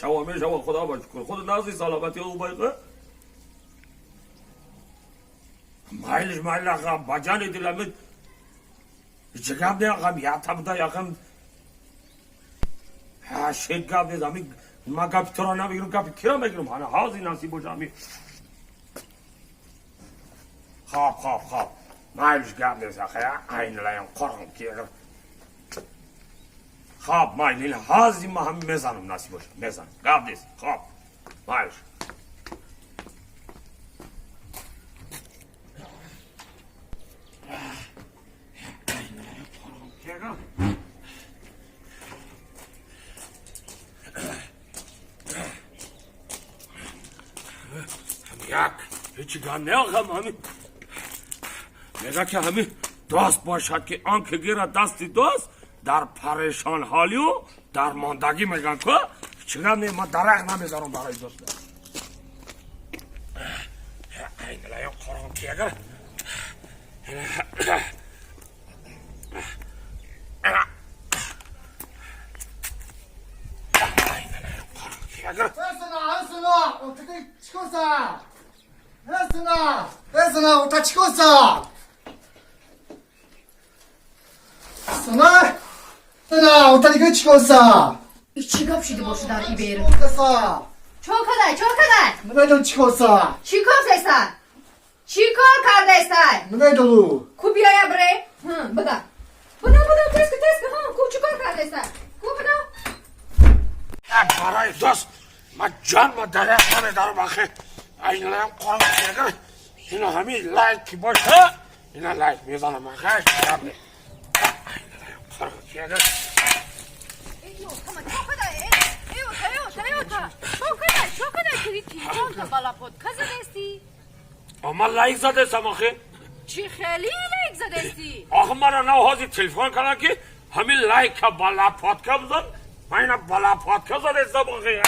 میشوا خدا باش کن خود نازی سلامتی او بایقه مایلش آقا بجانی دلمت جگاب نه آقا یا تبدا یا آقا ها شگاب نه زمین ما گپ تو را نمیگیرم گپ کی را میگیرم انا حاضی نصیب باشم خواب مایلش گپ نه آقا عین لایم قرم کی خواب مایل حاضی ما هم میزنم نصیب باشم میزنم گپ نیست خواب مایلش هیچی گم نه آقا همین نگاه که همین دوست باشد که آنکه گیره دستی دوست در پریشان حالی و در ماندگی میگن که هیچی گم نه ما درق نمیذارم برای دوست این لایم قرآن که اگر چی گپ شده باشه در ای بیرم چوکده نمیدونم چی کنسا چی کار ایستن چی کار کرده ایستن نمیدونم کو بیایا بره بدا تسک کو چی کار کرده ایستن کو بدا برای دوست ما جان ما درق نمیدارم آخه این لایم قرآن که اگر اینا همین لایک باشه اینا لایک میزنم آخه شب نه این لایم قرآن که اگر اما لایک زده سم آخه چی خیلی لایک زدستی آخه مرا نو حاضی تلفن کنن که همین لایک بالا پادکا بزن من اینا بالا پادکا زده سم آخه